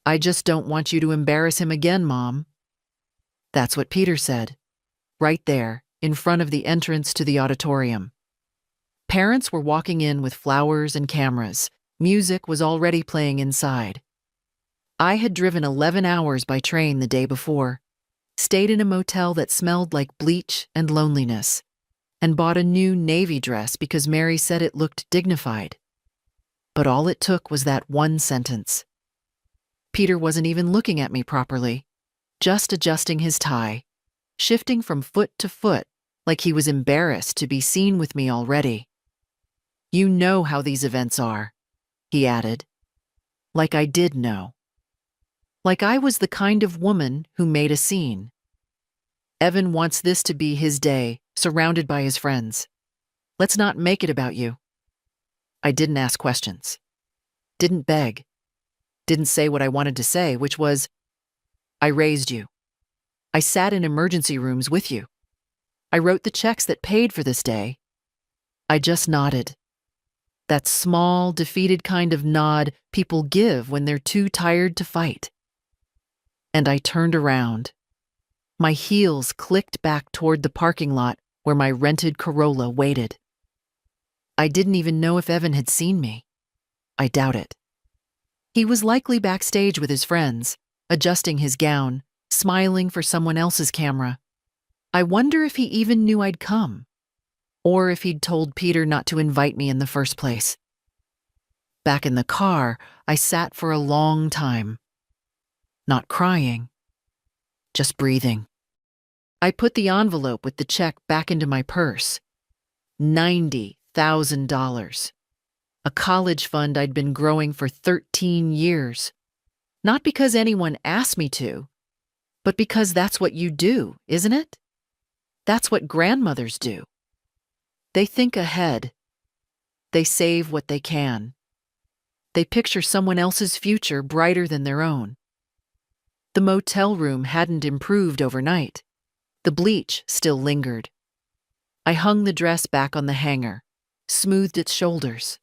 "I just don't want you to embarrass him again, Mom." That's what Peter said, right there, in front of the entrance to the auditorium. Parents were walking in with flowers and cameras. Music was already playing inside. I had driven 11 hours by train the day before, stayed in a motel that smelled like bleach and loneliness, and bought a new navy dress because Mary said it looked dignified. But all it took was that one sentence. Peter wasn't even looking at me properly, just adjusting his tie, shifting from foot to foot like he was embarrassed to be seen with me already. "You know how these events are," he added. Like I did know. Like I was the kind of woman who made a scene. "Evan wants this to be his day, surrounded by his friends. Let's not make it about you." I didn't ask questions. Didn't beg. Didn't say what I wanted to say, which was, "I raised you. I sat in emergency rooms with you. I wrote the checks that paid for this day." I just nodded. That small, defeated kind of nod people give when they're too tired to fight. And I turned around. My heels clicked back toward the parking lot where my rented Corolla waited. I didn't even know if Evan had seen me. I doubt it. He was likely backstage with his friends, adjusting his gown, smiling for someone else's camera. I wonder if he even knew I'd come, or if he'd told Peter not to invite me in the first place. Back in the car, I sat for a long time. Not crying, just breathing. I put the envelope with the check back into my purse. $90,000. A college fund I'd been growing for 13 years. Not because anyone asked me to, but because that's what you do, isn't it? That's what grandmothers do. They think ahead. They save what they can. They picture someone else's future brighter than their own. The motel room hadn't improved overnight. The bleach still lingered. I hung the dress back on the hanger, smoothed its shoulders,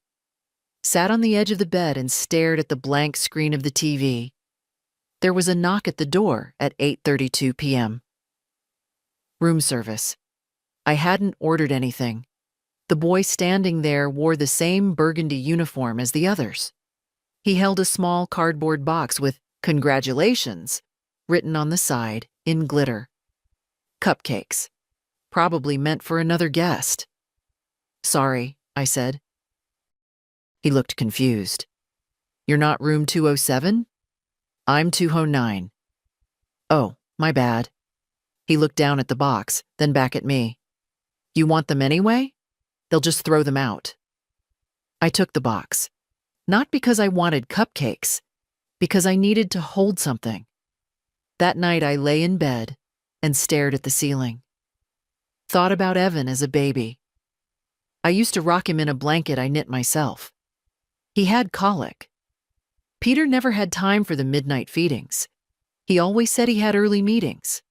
sat on the edge of the bed and stared at the blank screen of the TV. There was a knock at the door at 8:32 p.m. Room service. I hadn't ordered anything. The boy standing there wore the same burgundy uniform as the others. He held a small cardboard box with "Congratulations" written on the side in glitter. Cupcakes. Probably meant for another guest. "Sorry," I said. He looked confused. "You're not room 207? I'm 209. "Oh, my bad." He looked down at the box, then back at me. "You want them anyway? They'll just throw them out." I took the box. Not because I wanted cupcakes, because I needed to hold something. That night I lay in bed and stared at the ceiling. Thought about Evan as a baby. I used to rock him in a blanket I knit myself. He had colic. Peter never had time for the midnight feedings. He always said he had early meetings.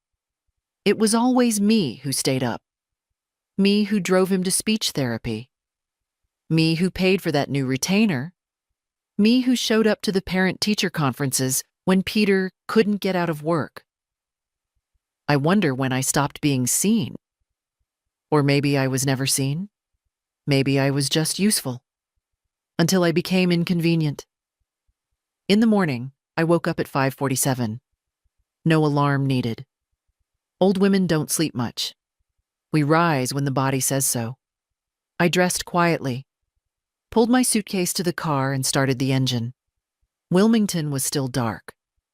It was always me who stayed up. Me who drove him to speech therapy. Me who paid for that new retainer. Me who showed up to the parent-teacher conferences when Peter couldn't get out of work. I wonder when I stopped being seen. Or maybe I was never seen. Maybe I was just useful. Until I became inconvenient. In the morning, I woke up at 5:47. No alarm needed. Old women don't sleep much. We rise when the body says so. I dressed quietly, pulled my suitcase to the car and started the engine. Wilmington was still dark,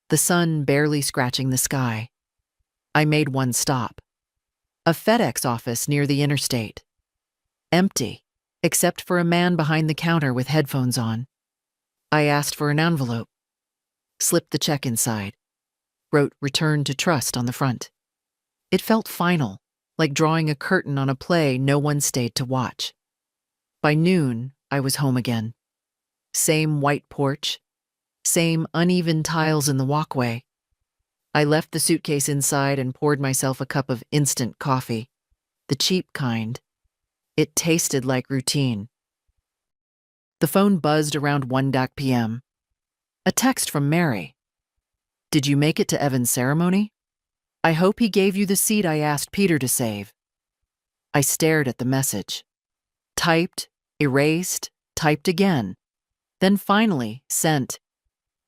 the sun barely scratching the sky. I made one stop. A FedEx office near the interstate. Empty, except for a man behind the counter with headphones on. I asked for an envelope. Slipped the check inside. Wrote "Return to Trust" on the front. It felt final, like drawing a curtain on a play no one stayed to watch. By noon, I was home again. Same white porch, same uneven tiles in the walkway. I left the suitcase inside and poured myself a cup of instant coffee, the cheap kind. It tasted like routine. The phone buzzed around 1 p.m. A text from Mary. Did you make it to Evan's ceremony? I hope he gave you the seat I asked Peter to save. I stared at the message. Typed, erased, typed again. Then finally, sent.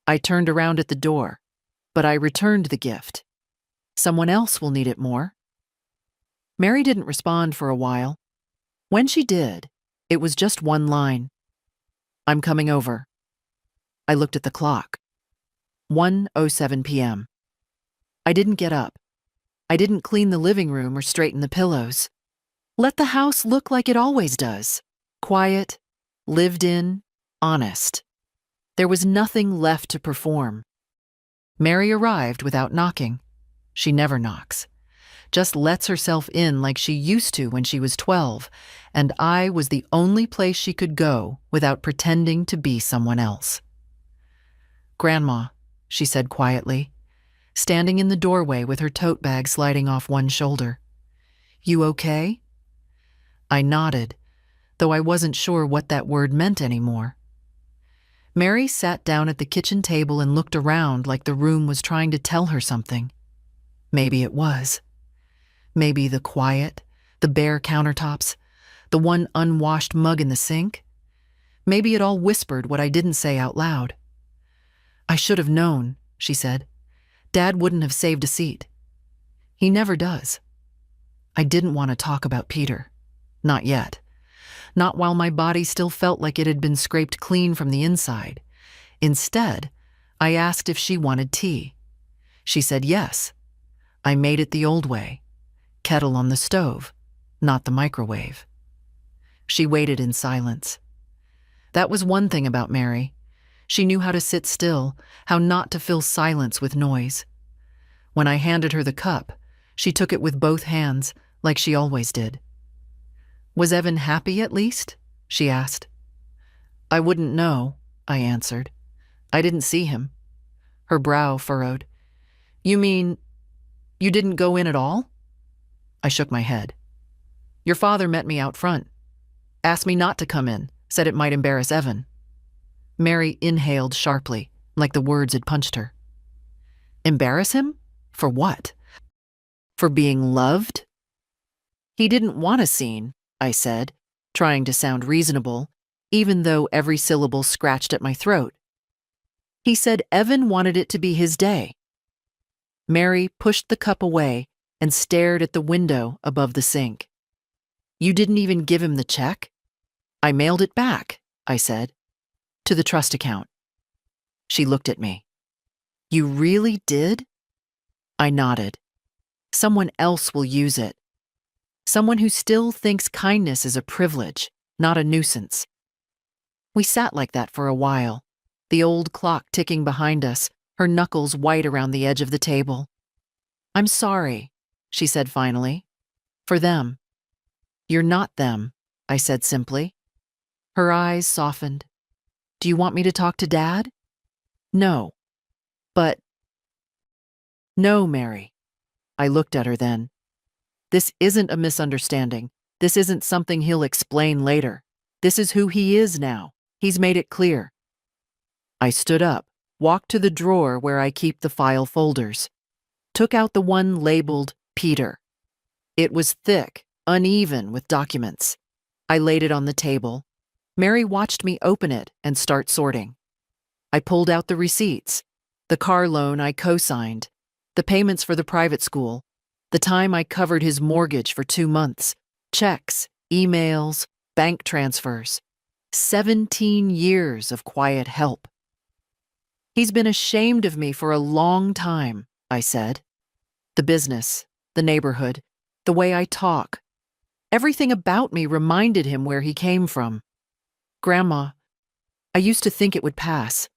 I turned around at the door, but I returned the gift. Someone else will need it more. Mary didn't respond for a while. When she did, it was just one line. I'm coming over. I looked at the clock. 1:07 p.m. I didn't get up. I didn't clean the living room or straighten the pillows. Let the house look like it always does. Quiet, lived in, honest. There was nothing left to perform. Mary arrived without knocking. She never knocks. Just lets herself in like she used to when she was 12, and I was the only place she could go without pretending to be someone else. Grandma, she said quietly, standing in the doorway with her tote bag sliding off one shoulder. You okay? I nodded, though I wasn't sure what that word meant anymore. Mary sat down at the kitchen table and looked around like the room was trying to tell her something. Maybe it was. Maybe the quiet, the bare countertops, the one unwashed mug in the sink. Maybe it all whispered what I didn't say out loud. I should have known, she said. Dad wouldn't have saved a seat. He never does. I didn't want to talk about Peter. Not yet. Not while my body still felt like it had been scraped clean from the inside. Instead, I asked if she wanted tea. She said yes. I made it the old way. Kettle on the stove, not the microwave. She waited in silence. That was one thing about Mary. She knew how to sit still, how not to fill silence with noise. When I handed her the cup, she took it with both hands, like she always did. Was Evan happy at least? She asked. I wouldn't know, I answered. I didn't see him. Her brow furrowed. You mean, you didn't go in at all? I shook my head. Your father met me out front. Asked me not to come in, said it might embarrass Evan. Mary inhaled sharply, like the words had punched her. Embarrass him? For what? For being loved? He didn't want a scene, I said, trying to sound reasonable, even though every syllable scratched at my throat. He said Evan wanted it to be his day. Mary pushed the cup away and stared at the window above the sink. You didn't even give him the check? I mailed it back, I said, to the trust account. She looked at me. You really did? I nodded. Someone else will use it. Someone who still thinks kindness is a privilege, not a nuisance. We sat like that for a while, the old clock ticking behind us, her knuckles white around the edge of the table. I'm sorry, she said finally. For them. You're not them, I said simply. Her eyes softened. Do you want me to talk to Dad? No. But... No, Mary. I looked at her then. This isn't a misunderstanding. This isn't something he'll explain later. This is who he is now. He's made it clear. I stood up, walked to the drawer where I keep the file folders, took out the one labeled Peter. It was thick, uneven with documents. I laid it on the table. Mary watched me open it and start sorting. I pulled out the receipts, the car loan I co-signed, the payments for the private school, the time I covered his mortgage for 2 months, checks, emails, bank transfers. 17 years of quiet help. He's been ashamed of me for a long time, I said. The business, the neighborhood, the way I talk. Everything about me reminded him where he came from. Grandma, I used to think it would pass,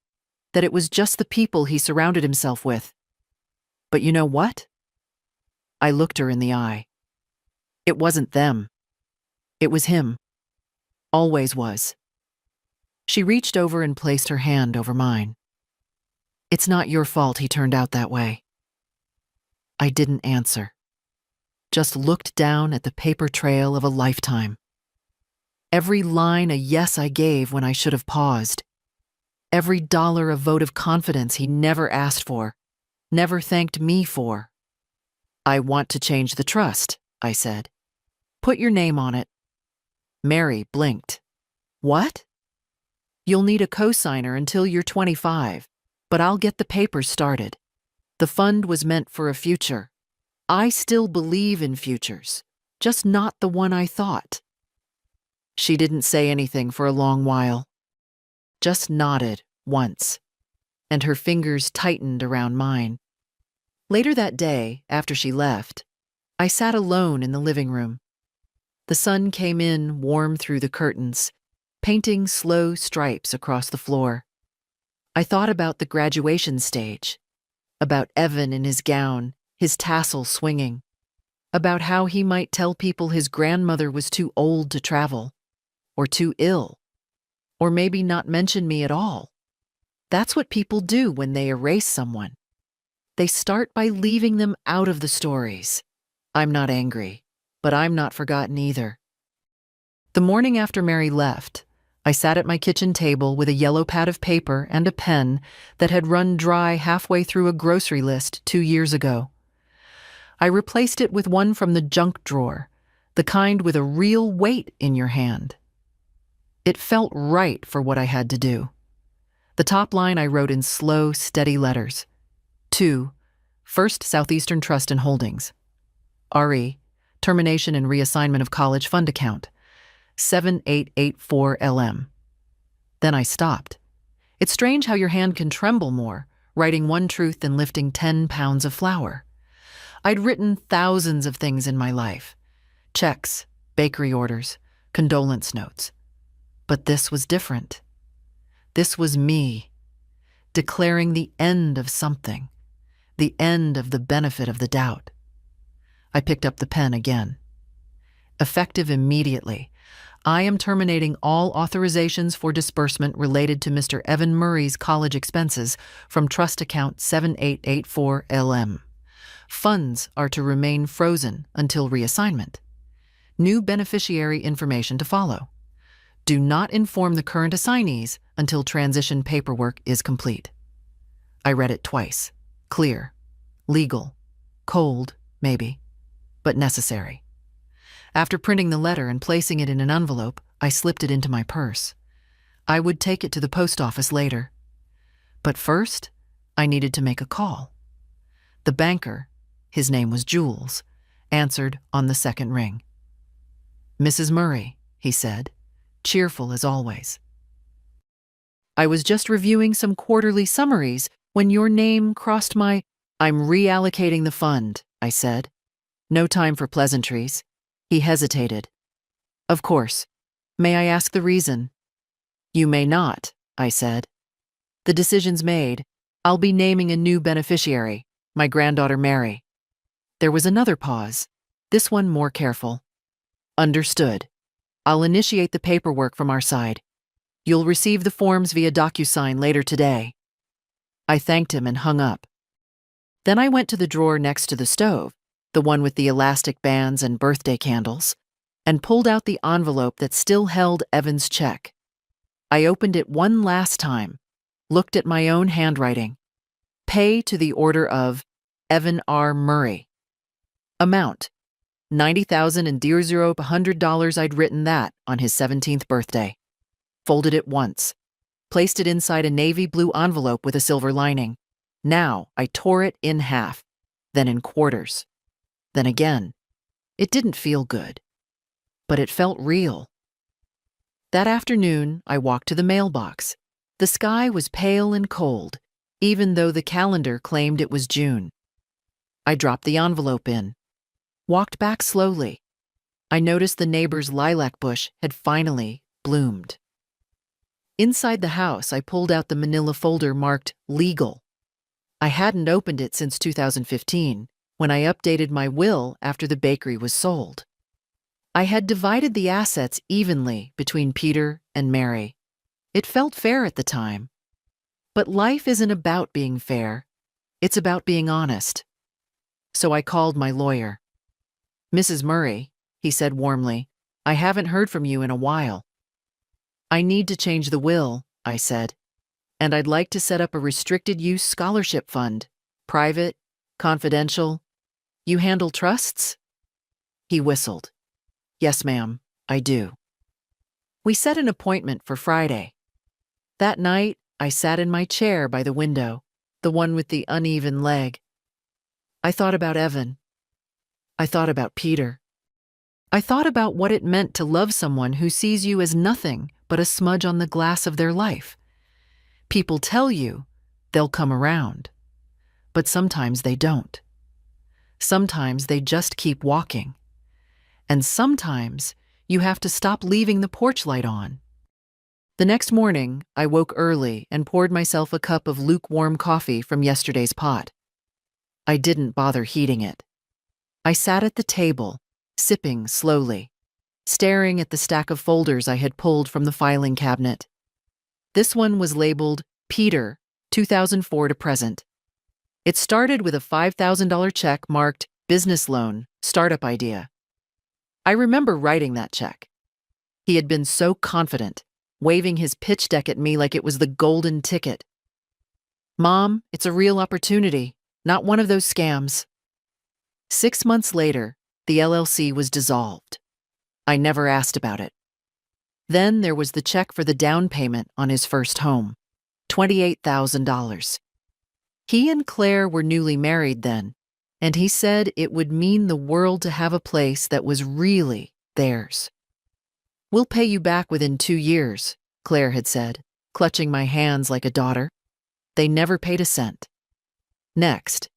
that it was just the people he surrounded himself with. But you know what? I looked her in the eye. It wasn't them. It was him. Always was. She reached over and placed her hand over mine. It's not your fault he turned out that way. I didn't answer. Just looked down at the paper trail of a lifetime. Every line a yes I gave when I should have paused. Every dollar a vote of confidence he never asked for. never thanked me for. I want to change the trust, I said. Put your name on it. Mary blinked. What? You'll need a co-signer until you're 25, but I'll get the papers started. The fund was meant for a future. I still believe in futures, just not the one I thought. She didn't say anything for a long while, just nodded once, and her fingers tightened around mine. Later that day, after she left, I sat alone in the living room. The sun came in warm through the curtains, painting slow stripes across the floor. I thought about the graduation stage, about Evan in his gown, his tassel swinging, about how he might tell people his grandmother was too old to travel, or too ill, or maybe not mention me at all. That's what people do when they erase someone. They start by leaving them out of the stories. I'm not angry, but I'm not forgotten either. The morning after Mary left, I sat at my kitchen table with a yellow pad of paper and a pen that had run dry halfway through a grocery list 2 years ago. I replaced it with one from the junk drawer, the kind with a real weight in your hand. It felt right for what I had to do. The top line I wrote in slow, steady letters. To First Southeastern Trust and Holdings. RE, termination and reassignment of college fund account. 7884 LM. Then I stopped. It's strange how your hand can tremble more, writing one truth than lifting 10 pounds of flour. I'd written thousands of things in my life. Checks, bakery orders, condolence notes. But this was different. This was me, declaring the end of something, the end of the benefit of the doubt. I picked up the pen again. Effective immediately, I am terminating all authorizations for disbursement related to Mr. Evan Murray's college expenses from trust account 7884 LM. Funds are to remain frozen until reassignment. New beneficiary information to follow. Do not inform the current assignees until transition paperwork is complete. I read it twice. Clear, legal, cold, maybe, but necessary. After printing the letter and placing it in an envelope, I slipped it into my purse. I would take it to the post office later. But first, I needed to make a call. The banker, his name was Jules, answered on the second ring. Mrs. Murray, he said, cheerful as always. I was just reviewing some quarterly summaries when your name crossed my... I'm reallocating the fund, I said. No time for pleasantries. He hesitated. Of course. May I ask the reason? You may not, I said. The decision's made. I'll be naming a new beneficiary, my granddaughter Mary. There was another pause, this one more careful. Understood. I'll initiate the paperwork from our side. You'll receive the forms via DocuSign later today. I thanked him and hung up. Then I went to the drawer next to the stove, the one with the elastic bands and birthday candles, and pulled out the envelope that still held Evan's check. I opened it one last time, looked at my own handwriting. Pay to the order of Evan R. Murray. Amount, $90,000 and $100. I'd written that on his 17th birthday. Folded it once, placed it inside a navy blue envelope with a silver lining. Now I tore it in half, then in quarters. Then again. It didn't feel good, but it felt real. That afternoon, I walked to the mailbox. The sky was pale and cold, even though the calendar claimed it was June. I dropped the envelope in, walked back slowly. I noticed the neighbor's lilac bush had finally bloomed. Inside the house, I pulled out the manila folder marked Legal. I hadn't opened it since 2015, when I updated my will after the bakery was sold. I had divided the assets evenly between Peter and Mary. It felt fair at the time. But life isn't about being fair. It's about being honest. So I called my lawyer. Mrs. Murray, he said warmly, I haven't heard from you in a while. I need to change the will, I said, and I'd like to set up a restricted use scholarship fund, Private? Confidential? You handle trusts? He whistled. Yes, ma'am, I do. We set an appointment for Friday. That night, I sat in my chair by the window, the one with the uneven leg. I thought about Evan. I thought about Peter. I thought about what it meant to love someone who sees you as nothing but a smudge on the glass of their life. People tell you they'll come around, but sometimes they don't. Sometimes they just keep walking. And sometimes you have to stop leaving the porch light on. The next morning, I woke early and poured myself a cup of lukewarm coffee from yesterday's pot. I didn't bother heating it. I sat at the table, sipping slowly, staring at the stack of folders I had pulled from the filing cabinet. This one was labeled Peter, 2004 to present. It started with a $5,000 check marked business loan, startup idea. I remember writing that check. He had been so confident, waving his pitch deck at me like it was the golden ticket. Mom, it's a real opportunity, not one of those scams. 6 months later, the LLC was dissolved. I never asked about it. Then there was the check for the down payment on his first home, $28,000. He and Claire were newly married then, and he said it would mean the world to have a place that was really theirs. We'll pay you back within 2 years, Claire had said, clutching my hands like a daughter. They never paid a cent. Next,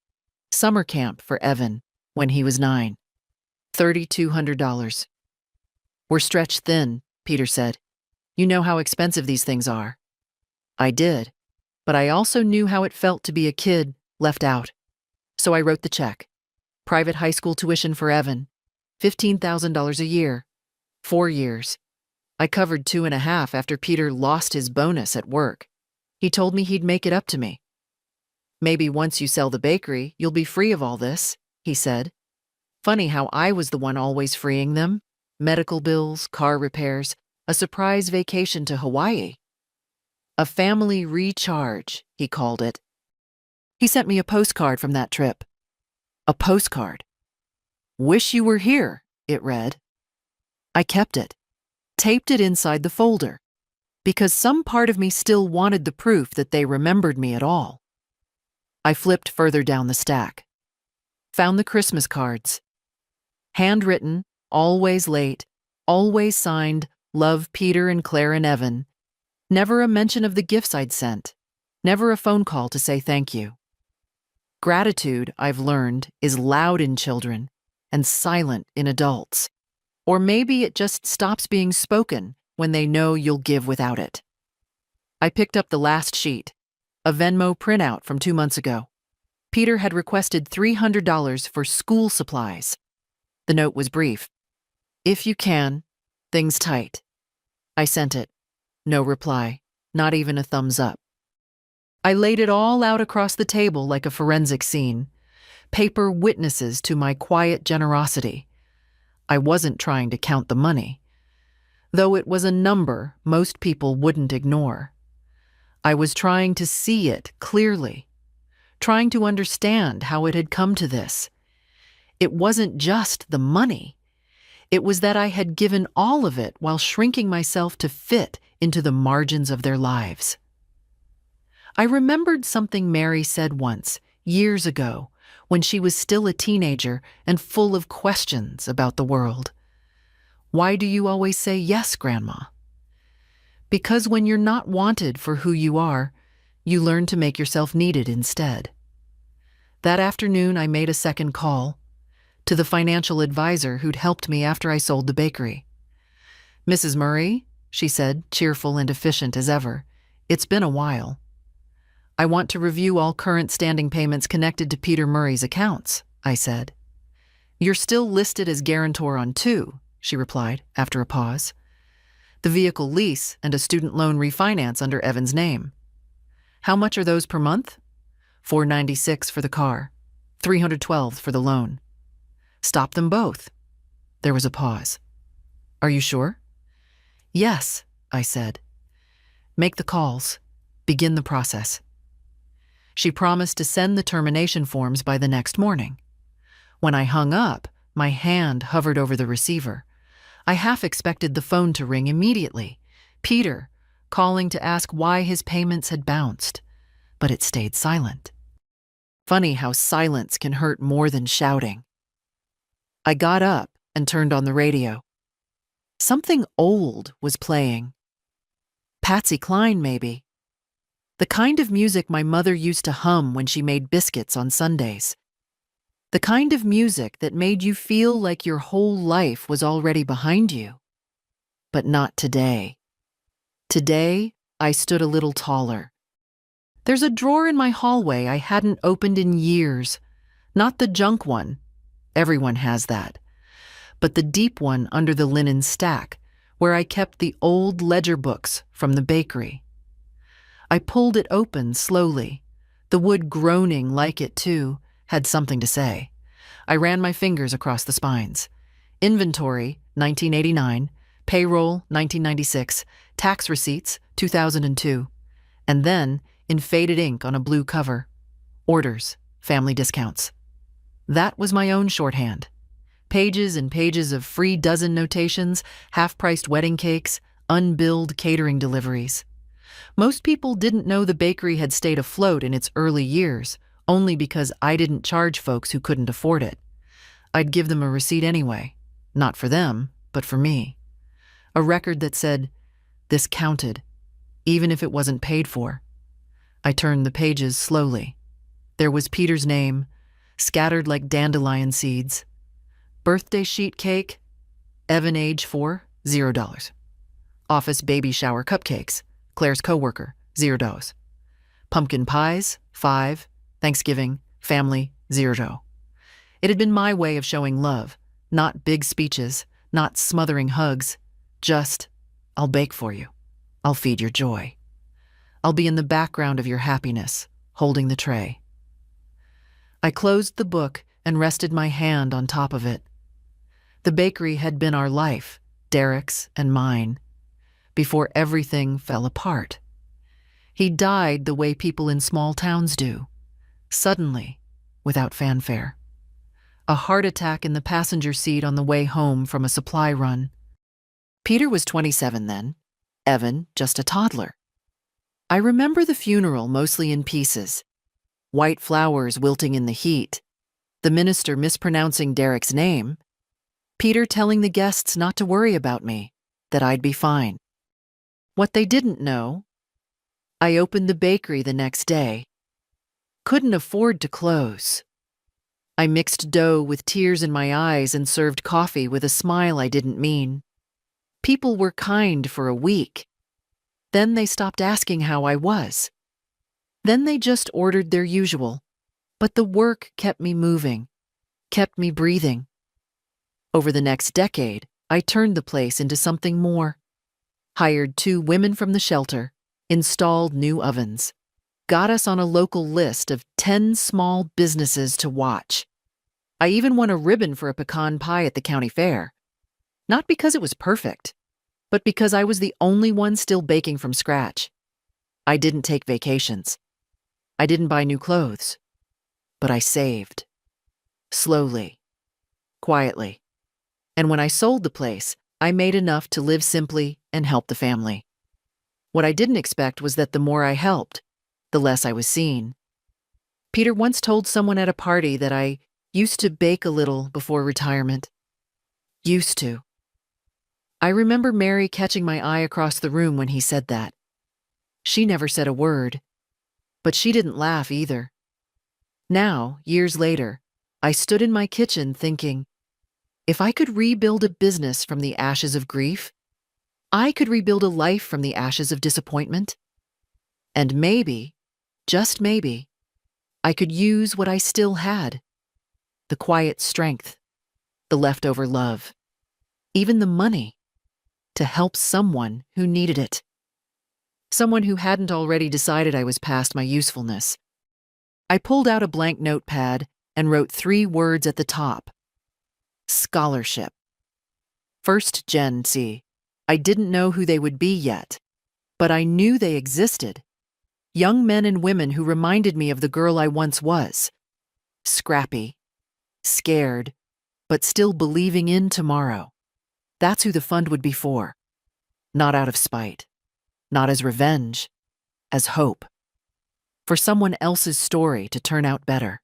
summer camp for Evan when he was 9. $3,200. We're stretched thin, Peter said. You know how expensive these things are. I did, but I also knew how it felt to be a kid left out. So I wrote the check. Private high school tuition for Evan, $15,000 a year, 4 years. I covered 2.5 after Peter lost his bonus at work. He told me he'd make it up to me. Maybe once you sell the bakery, you'll be free of all this, he said. Funny how I was the one always freeing them. Medical bills, car repairs, a surprise vacation to Hawaii. A family recharge, he called it. He sent me a postcard from that trip. A postcard. Wish you were here, it read. I kept it, taped it inside the folder, because some part of me still wanted the proof that they remembered me at all. I flipped further down the stack. Found the Christmas cards. Handwritten, always late, always signed, Love Peter and Claire and Evan. Never a mention of the gifts I'd sent. Never a phone call to say thank you. Gratitude, I've learned, is loud in children and silent in adults. Or maybe it just stops being spoken when they know you'll give without it. I picked up the last sheet, a Venmo printout from 2 months ago. Peter had requested $300 for school supplies. The note was brief. If you can, things tight. I sent it. No reply, not even a thumbs up. I laid it all out across the table like a forensic scene, paper witnesses to my quiet generosity. I wasn't trying to count the money, though it was a number most people wouldn't ignore. I was trying to see it clearly, trying to understand how it had come to this. It wasn't just the money. It was that I had given all of it while shrinking myself to fit into the margins of their lives. I remembered something Mary said once, years ago, when she was still a teenager and full of questions about the world. Why do you always say yes, Grandma? Because when you're not wanted for who you are, you learn to make yourself needed instead. That afternoon, I made a second call to the financial advisor who'd helped me after I sold the bakery. Mrs. Murray, she said, cheerful and efficient as ever, it's been a while. I want to review all current standing payments connected to Peter Murray's accounts, I said. You're still listed as guarantor on 2, she replied after a pause. The vehicle lease and a student loan refinance under Evan's name. How much are those per month? $496 for the car, $312 for the loan. Stop them both. There was a pause. Are you sure? Yes, I said. Make the calls. Begin the process. She promised to send the termination forms by the next morning. When I hung up, my hand hovered over the receiver. I half expected the phone to ring immediately. Peter, calling to ask why his payments had bounced. But it stayed silent. Funny how silence can hurt more than shouting. I got up and turned on the radio. Something old was playing. Patsy Cline, maybe. The kind of music my mother used to hum when she made biscuits on Sundays. The kind of music that made you feel like your whole life was already behind you. But not today. Today, I stood a little taller. There's a drawer in my hallway I hadn't opened in years. Not the junk one. Everyone has that. But the deep one under the linen stack, where I kept the old ledger books from the bakery. I pulled it open slowly. The wood groaning like it, too, had something to say. I ran my fingers across the spines. Inventory, 1989. Payroll, 1996. Tax receipts, 2002. And then, in faded ink on a blue cover, orders, family discounts. That was my own shorthand. Pages and pages of free dozen notations, half-priced wedding cakes, unbilled catering deliveries. Most people didn't know the bakery had stayed afloat in its early years, only because I didn't charge folks who couldn't afford it. I'd give them a receipt anyway, not for them, but for me. A record that said, this counted, even if it wasn't paid for. I turned the pages slowly. There was Peter's name, scattered like dandelion seeds. Birthday sheet cake, Evan age 4, $0. Office baby shower cupcakes, Claire's coworker, $0. Pumpkin pies, 5. Thanksgiving, family, 0. It had been my way of showing love, not big speeches, not smothering hugs, just, I'll bake for you. I'll feed your joy. I'll be in the background of your happiness, holding the tray. I closed the book and rested my hand on top of it. The bakery had been our life, Derek's and mine, before everything fell apart. He died the way people in small towns do, suddenly, without fanfare. A heart attack in the passenger seat on the way home from a supply run. Peter was 27 then, Evan just a toddler. I remember the funeral mostly in pieces. White flowers wilting in the heat, the minister mispronouncing Derek's name, Peter telling the guests not to worry about me, that I'd be fine. What they didn't know, I opened the bakery the next day. Couldn't afford to close. I mixed dough with tears in my eyes and served coffee with a smile I didn't mean. People were kind for a week. Then they stopped asking how I was. Then they just ordered their usual. But the work kept me moving, kept me breathing. Over the next decade, I turned the place into something more. Hired 2 women from the shelter, installed new ovens, got us on a local list of 10 small businesses to watch. I even won a ribbon for a pecan pie at the county fair. Not because it was perfect, but because I was the only one still baking from scratch. I didn't take vacations. I didn't buy new clothes. But I saved. Slowly. Quietly. And when I sold the place, I made enough to live simply and help the family. What I didn't expect was that the more I helped, the less I was seen. Peter once told someone at a party that I used to bake a little before retirement. Used to. I remember Mary catching my eye across the room when he said that. She never said a word, but she didn't laugh either. Now, years later, I stood in my kitchen thinking, if I could rebuild a business from the ashes of grief, I could rebuild a life from the ashes of disappointment. And maybe, just maybe, I could use what I still had. The quiet strength, the leftover love, even the money, to help someone who needed it. Someone who hadn't already decided I was past my usefulness. I pulled out a blank notepad and wrote 3 words at the top. Scholarship. First Gen C. I didn't know who they would be yet, but I knew they existed. Young men and women who reminded me of the girl I once was. Scrappy, scared, but still believing in tomorrow. That's who the fund would be for. Not out of spite, not as revenge, as hope. For someone else's story to turn out better.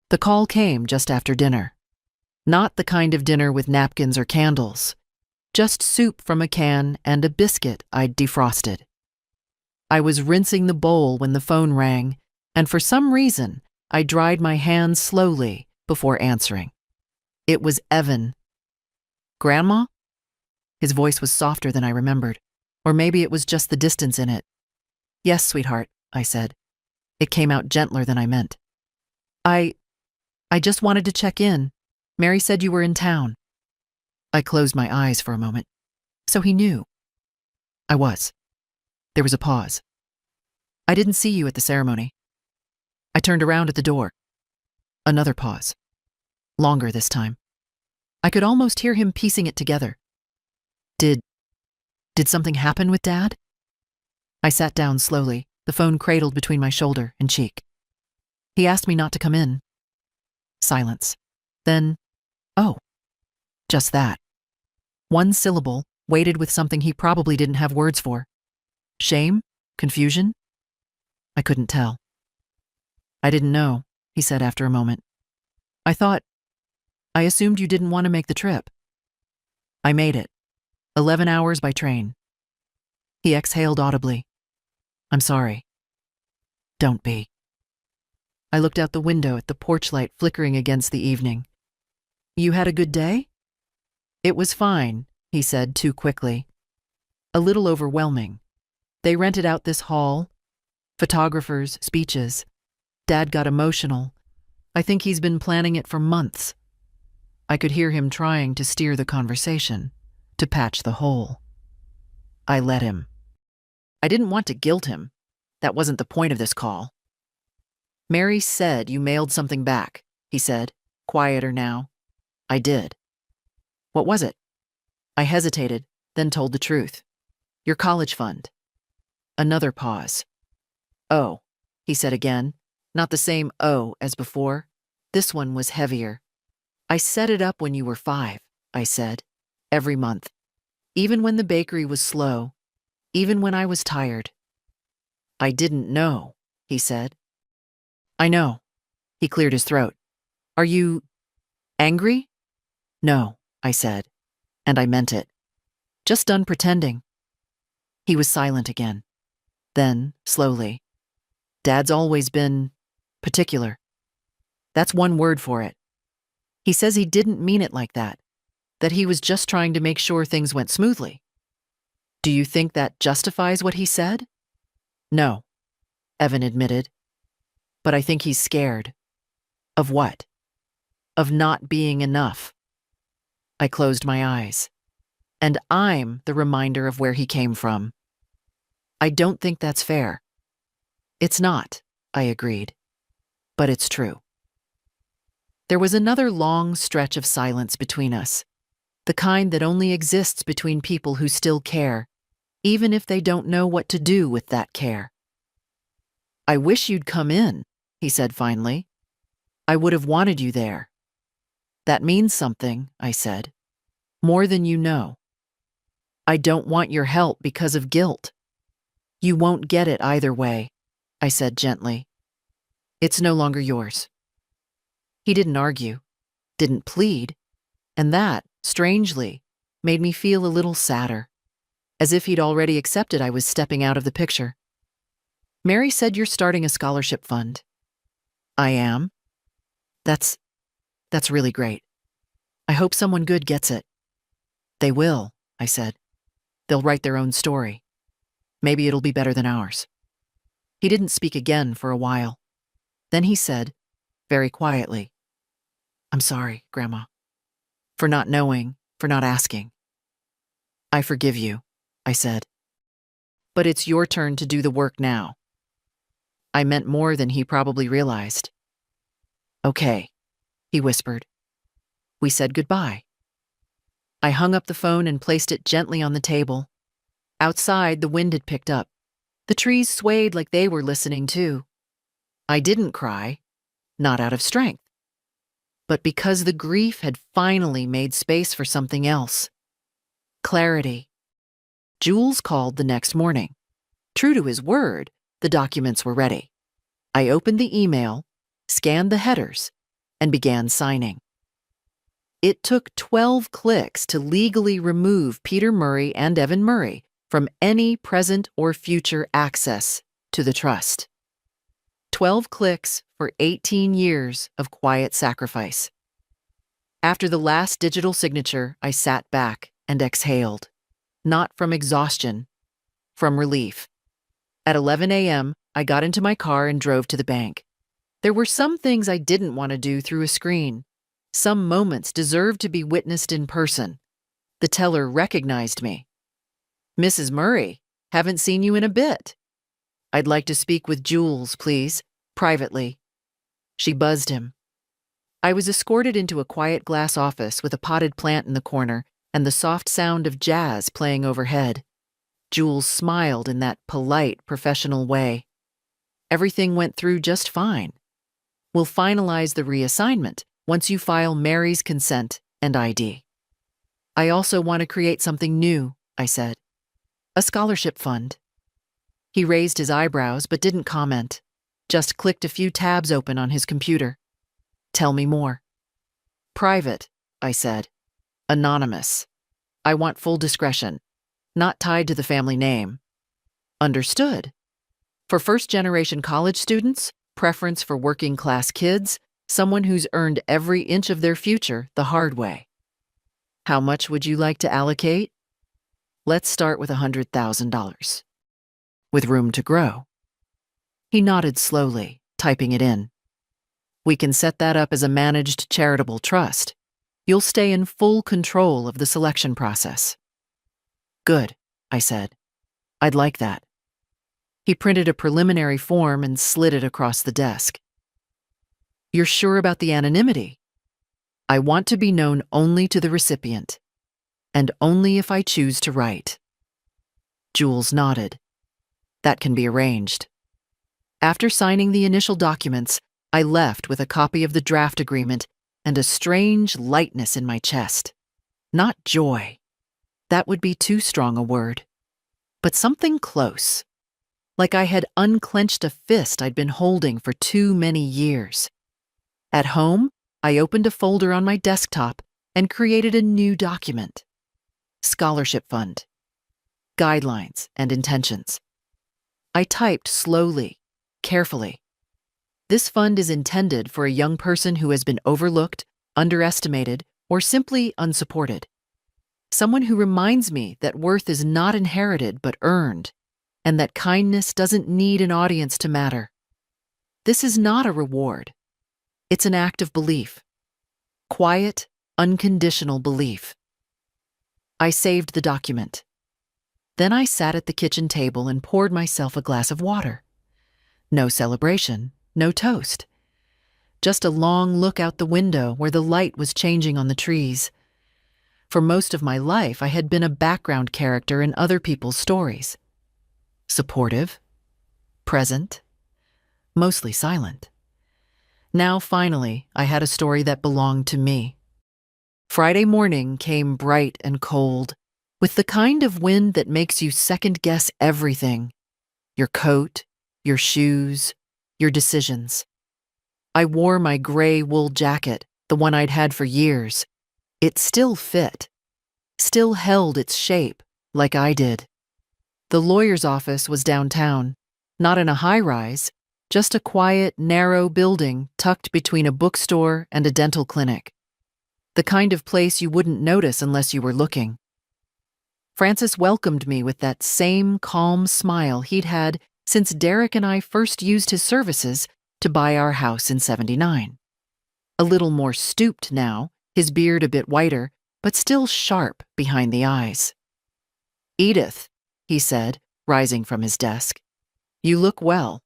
The call came just after dinner. Not the kind of dinner with napkins or candles. Just soup from a can and a biscuit I'd defrosted. I was rinsing the bowl when the phone rang, and for some reason, I dried my hands slowly before answering. It was Evan. Grandma? His voice was softer than I remembered, or maybe it was just the distance in it. Yes, sweetheart, I said. It came out gentler than I meant. I just wanted to check in. Mary said you were in town. I closed my eyes for a moment. So he knew. I was. There was a pause. I didn't see you at the ceremony. I turned around at the door. Another pause. Longer this time. I could almost hear him piecing it together. Did something happen with Dad? I sat down slowly, the phone cradled between my shoulder and cheek. He asked me not to come in. Silence. Then, oh, just that. One syllable, weighted with something he probably didn't have words for. Shame? Confusion? I couldn't tell. I didn't know, he said after a moment. I assumed you didn't want to make the trip. I made it. 11 hours by train. He exhaled audibly. I'm sorry. Don't be. I looked out the window at the porch light flickering against the evening. You had a good day? It was fine, he said too quickly. A little overwhelming. They rented out this hall. Photographers, speeches. Dad got emotional. I think he's been planning it for months. I could hear him trying to steer the conversation, to patch the hole. I let him. I didn't want to guilt him. That wasn't the point of this call. Mary said you mailed something back, he said, quieter now. I did. What was it? I hesitated, then told the truth. Your college fund. Another pause. Oh, he said again, not the same oh as before. This one was heavier. I set it up when you were 5, I said, every month. Even when the bakery was slow, even when I was tired. I didn't know, he said. I know. He cleared his throat. Are you angry? No, I said, and I meant it. Just done pretending. He was silent again. Then, slowly, Dad's always been particular. That's one word for it. He says he didn't mean it like that he was just trying to make sure things went smoothly. Do you think that justifies what he said? No, Evan admitted. But I think he's scared. Of what? Of not being enough. I closed my eyes. And I'm the reminder of where he came from. I don't think that's fair. It's not, I agreed. But it's true. There was another long stretch of silence between us, the kind that only exists between people who still care, even if they don't know what to do with that care. I wish you'd come in, he said finally. I would have wanted you there. That means something, I said. More than you know. I don't want your help because of guilt. You won't get it either way, I said gently. It's no longer yours. He didn't argue, didn't plead, and that, strangely, made me feel a little sadder, as if he'd already accepted I was stepping out of the picture. Mary said you're starting a scholarship fund. I am. That's really great. I hope someone good gets it. They will, I said. They'll write their own story. Maybe it'll be better than ours. He didn't speak again for a while. Then he said, very quietly, I'm sorry, Grandma, for not knowing, for not asking. I forgive you, I said. But it's your turn to do the work now. I meant more than he probably realized. Okay, he whispered. We said goodbye. I hung up the phone and placed it gently on the table. Outside, the wind had picked up. The trees swayed like they were listening too. I didn't cry, not out of strength, but because the grief had finally made space for something else. Clarity. Jules called the next morning. True to his word, the documents were ready. I opened the email, scanned the headers, and began signing. It took 12 clicks to legally remove Peter Murray and Evan Murray from any present or future access to the trust. 12 clicks for 18 years of quiet sacrifice. After the last digital signature, I sat back and exhaled, not from exhaustion, from relief. At 11 a.m., I got into my car and drove to the bank. There were some things I didn't want to do through a screen. Some moments deserved to be witnessed in person. The teller recognized me. "Mrs. Murray, haven't seen you in a bit. I'd like to speak with Jules, please, privately." She buzzed him. I was escorted into a quiet glass office with a potted plant in the corner and the soft sound of jazz playing overhead. Jules smiled in that polite, professional way. "Everything went through just fine. We'll finalize the reassignment once you file Mary's consent and ID. I also want to create something new," I said. "A scholarship fund." He raised his eyebrows but didn't comment, just clicked a few tabs open on his computer. "Tell me more." "Private," I said. "Anonymous. I want full discretion, not tied to the family name." "Understood. For first-generation college students, preference for working-class kids, someone who's earned every inch of their future the hard way." "How much would you like to allocate?" "Let's start with $100,000. With room to grow." He nodded slowly, typing it in. "We can set that up as a managed charitable trust. You'll stay in full control of the selection process." "Good," I said. "I'd like that." He printed a preliminary form and slid it across the desk. "You're sure about the anonymity?" "I want to be known only to the recipient, and only if I choose to write." Jules nodded. "That can be arranged." After signing the initial documents, I left with a copy of the draft agreement and a strange lightness in my chest. Not joy. That would be too strong a word. But something close. Like I had unclenched a fist I'd been holding for too many years. At home, I opened a folder on my desktop and created a new document. Scholarship Fund. Guidelines and intentions. I typed slowly, carefully. This fund is intended for a young person who has been overlooked, underestimated, or simply unsupported. Someone who reminds me that worth is not inherited but earned, and that kindness doesn't need an audience to matter. This is not a reward. It's an act of belief. Quiet, unconditional belief. I saved the document. Then I sat at the kitchen table and poured myself a glass of water. No celebration, no toast. Just a long look out the window where the light was changing on the trees. For most of my life, I had been a background character in other people's stories. Supportive, present, mostly silent. Now, finally, I had a story that belonged to me. Friday morning came bright and cold, with the kind of wind that makes you second-guess everything. Your coat, your shoes, your decisions. I wore my gray wool jacket, the one I'd had for years. It still fit, still held its shape, like I did. The lawyer's office was downtown, not in a high-rise, just a quiet, narrow building tucked between a bookstore and a dental clinic. The kind of place you wouldn't notice unless you were looking. Francis welcomed me with that same calm smile he'd had since Derek and I first used his services to buy our house in '79. A little more stooped now, his beard a bit whiter, but still sharp behind the eyes. "Edith," he said, rising from his desk, "you look well."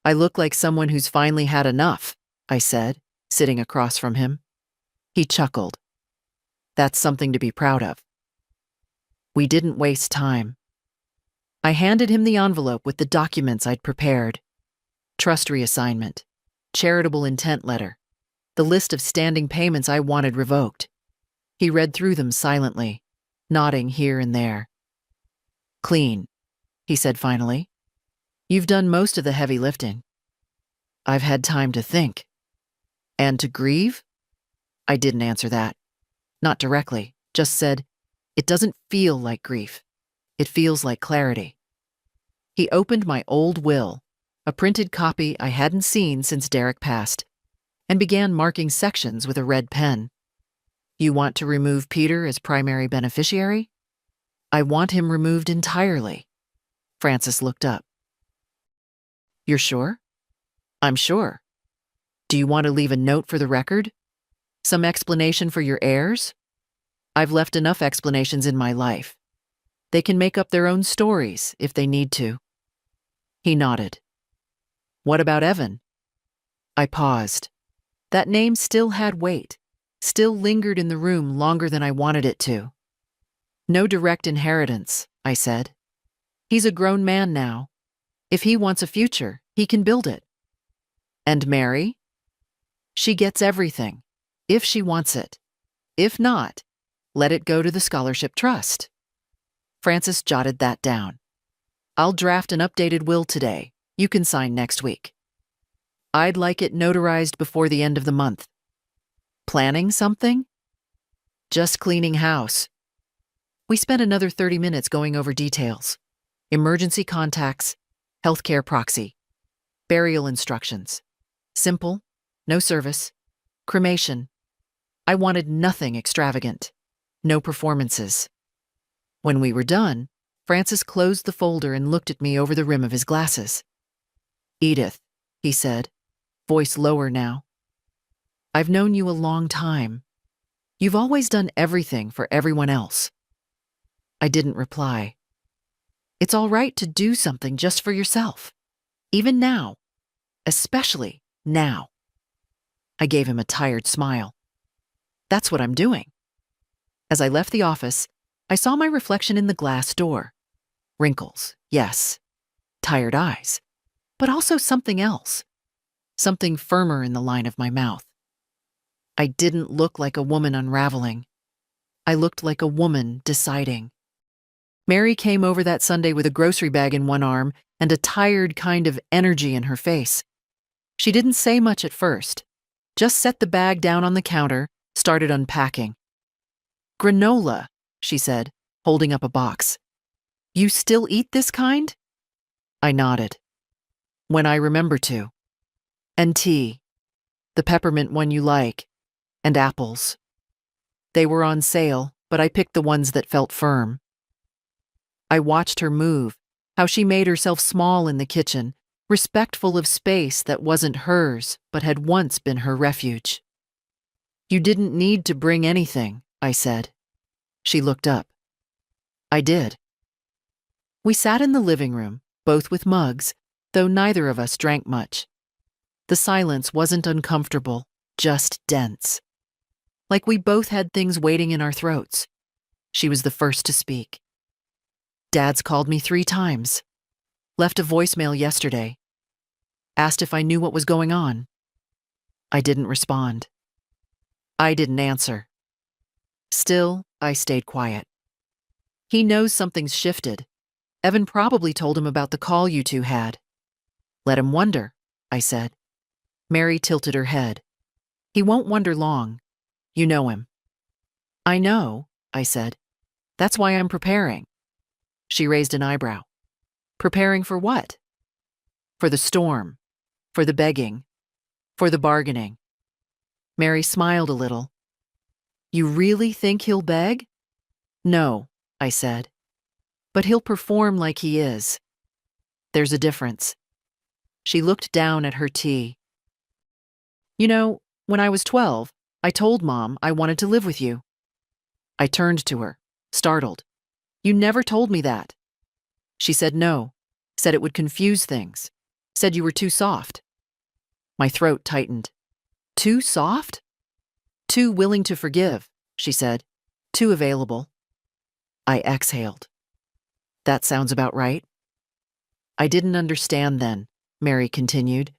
"I look like someone who's finally had enough," I said, sitting across from him. He chuckled. "That's something to be proud of." We didn't waste time. I handed him the envelope with the documents I'd prepared. Trust reassignment, charitable intent letter, the list of standing payments I wanted revoked. He read through them silently, nodding here and there. Clean, he said finally. You've done most of the heavy lifting. I've had time to think. And to grieve? I didn't answer that. Not directly, just said, it doesn't feel like grief. It feels like clarity. He opened my old will, a printed copy I hadn't seen since Derek passed, and began marking sections with a red pen. You want to remove Peter as primary beneficiary? I want him removed entirely. Francis looked up. You're sure? I'm sure. Do you want to leave a note for the record? Some explanation for your heirs? I've left enough explanations in my life. They can make up their own stories if they need to. He nodded. What about Evan? I paused. That name still had weight, still lingered in the room longer than I wanted it to. No direct inheritance, I said. He's a grown man now. If he wants a future, he can build it. And Mary? She gets everything, if she wants it. If not, let it go to the scholarship trust. Francis jotted that down. I'll draft an updated will today. You can sign next week. I'd like it notarized before the end of the month. Planning something? Just cleaning house. We spent another 30 minutes going over details. Emergency contacts, healthcare proxy, burial instructions. Simple, no service, cremation. I wanted nothing extravagant, no performances. When we were done, Francis closed the folder and looked at me over the rim of his glasses. Edith, he said, voice lower now. I've known you a long time. You've always done everything for everyone else. I didn't reply. It's all right to do something just for yourself. Even now. Especially now. I gave him a tired smile. That's what I'm doing. As I left the office, I saw my reflection in the glass door. Wrinkles, yes. Tired eyes. But also something else. Something firmer in the line of my mouth. I didn't look like a woman unraveling. I looked like a woman deciding. Mary came over that Sunday with a grocery bag in one arm and a tired kind of energy in her face. She didn't say much at first, just set the bag down on the counter, started unpacking. Granola, she said, holding up a box. You still eat this kind? I nodded. When I remember to. And tea, the peppermint one you like, and apples. They were on sale, but I picked the ones that felt firm. I watched her move, how she made herself small in the kitchen, respectful of space that wasn't hers but had once been her refuge. You didn't need to bring anything, I said. She looked up. I did. We sat in the living room, both with mugs, though neither of us drank much. The silence wasn't uncomfortable, just dense. Like we both had things waiting in our throats. She was the first to speak. Dad's called me 3 times. Left a voicemail yesterday. Asked if I knew what was going on. I didn't respond. I didn't answer. Still, I stayed quiet. He knows something's shifted. Evan probably told him about the call you two had. Let him wonder, I said. Mary tilted her head. He won't wonder long. You know him. I know, I said. That's why I'm preparing. She raised an eyebrow. Preparing for what? For the storm. For the begging. For the bargaining. Mary smiled a little. You really think he'll beg? No, I said. But he'll perform like he is. There's a difference. She looked down at her tea. You know, when I was 12, I told Mom I wanted to live with you. I turned to her, startled. You never told me that. She said no, said it would confuse things, said you were too soft. My throat tightened. Too soft? Too willing to forgive, she said. Too available. I exhaled. That sounds about right. I didn't understand then, Mary continued,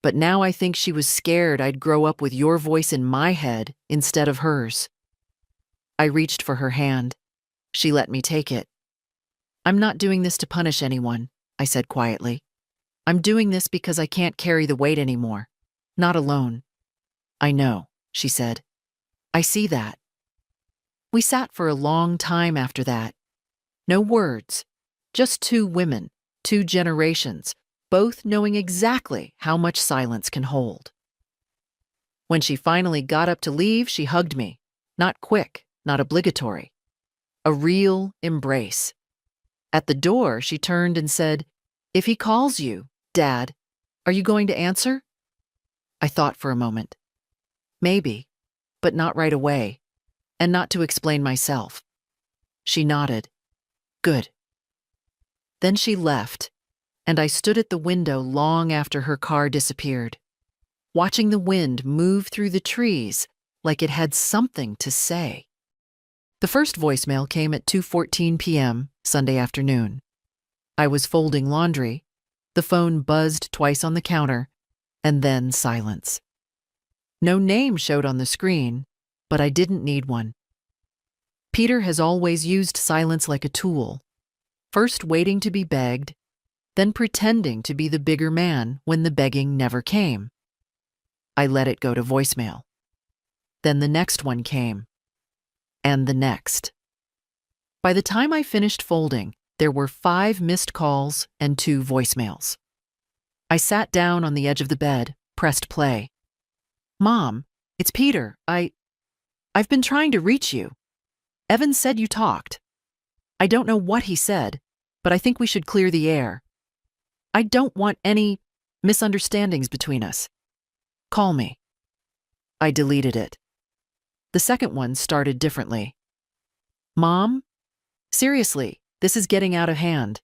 but now I think she was scared I'd grow up with your voice in my head instead of hers. I reached for her hand. She let me take it. I'm not doing this to punish anyone, I said quietly. I'm doing this because I can't carry the weight anymore. Not alone. I know, she said. I see that. We sat for a long time after that. No words, just two women, two generations, both knowing exactly how much silence can hold. When she finally got up to leave, she hugged me. Not quick, not obligatory. A real embrace. At the door, she turned and said, "If he calls you, Dad, are you going to answer?" I thought for a moment. Maybe, but not right away, and not to explain myself. She nodded. Good. Then she left, and I stood at the window long after her car disappeared, watching the wind move through the trees like it had something to say. The first voicemail came at 2:14 p.m. Sunday afternoon. I was folding laundry. The phone buzzed twice on the counter, and then silence. No name showed on the screen, but I didn't need one. Peter has always used silence like a tool, first waiting to be begged, then pretending to be the bigger man when the begging never came. I let it go to voicemail. Then the next one came. And the next. By the time I finished folding, there were 5 missed calls and 2 voicemails. I sat down on the edge of the bed, pressed play. "Mom, it's Peter. I've been trying to reach you. Evan said you talked. I don't know what he said, but I think we should clear the air. I don't want any misunderstandings between us. Call me." I deleted it. The second one started differently. "Mom, seriously, this is getting out of hand.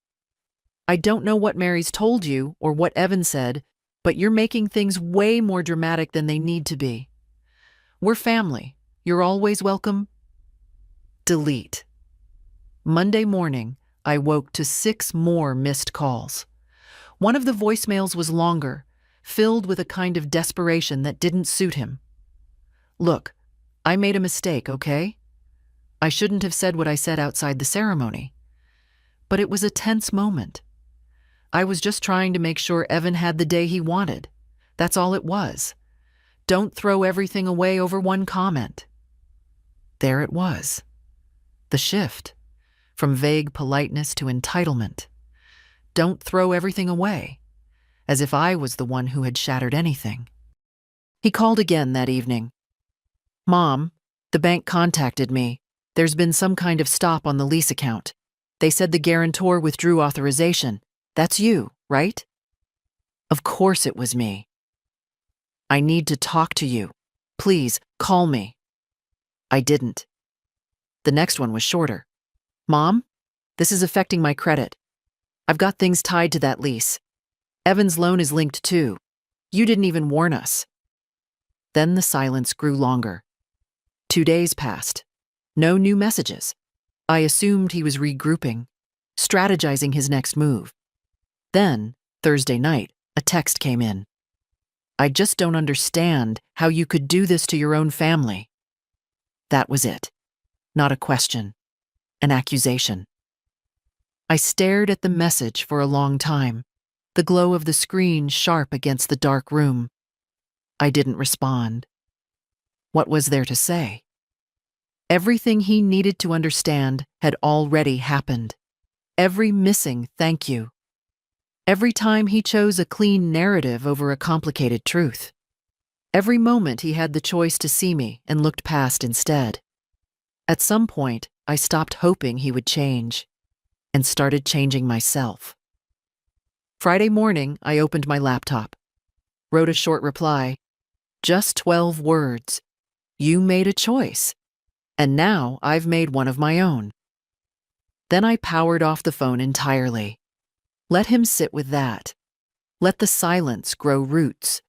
I don't know what Mary's told you or what Evan said, but you're making things way more dramatic than they need to be. We're family. You're always welcome." Delete. Monday morning, I woke to 6 more missed calls. One of the voicemails was longer, filled with a kind of desperation that didn't suit him. "Look, I made a mistake, okay? I shouldn't have said what I said outside the ceremony. But it was a tense moment. I was just trying to make sure Evan had the day he wanted. That's all it was. Don't throw everything away over one comment." There it was. The shift. From vague politeness to entitlement. Don't throw everything away. As if I was the one who had shattered anything. He called again that evening. "Mom, the bank contacted me. There's been some kind of stop on the lease account. They said the guarantor withdrew authorization. That's you, right?" Of course it was me. "I need to talk to you. Please, call me." I didn't. The next one was shorter. "Mom, this is affecting my credit. I've got things tied to that lease. Evan's loan is linked too. You didn't even warn us." Then the silence grew longer. 2 days passed. No new messages. I assumed he was regrouping, strategizing his next move. Then, Thursday night, a text came in. "I just don't understand how you could do this to your own family." That was it. Not a question. An accusation. I stared at the message for a long time, the glow of the screen sharp against the dark room. I didn't respond. What was there to say? Everything he needed to understand had already happened. Every missing thank you. Every time he chose a clean narrative over a complicated truth. Every moment he had the choice to see me and looked past instead. At some point, I stopped hoping he would change and started changing myself. Friday morning, I opened my laptop, wrote a short reply. Just 12 words. You made a choice. And now I've made one of my own. Then I powered off the phone entirely. Let him sit with that. Let the silence grow roots.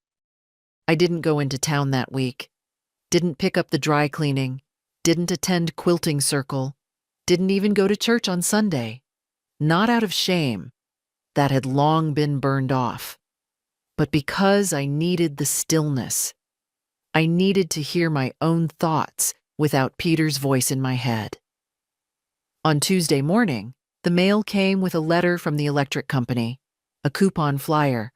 I didn't go into town that week. Didn't pick up the dry cleaning. Didn't attend quilting circle. Didn't even go to church on Sunday. Not out of shame, that had long been burned off. But because I needed the stillness, I needed to hear my own thoughts without Peter's voice in my head. On Tuesday morning, the mail came with a letter from the electric company, a coupon flyer,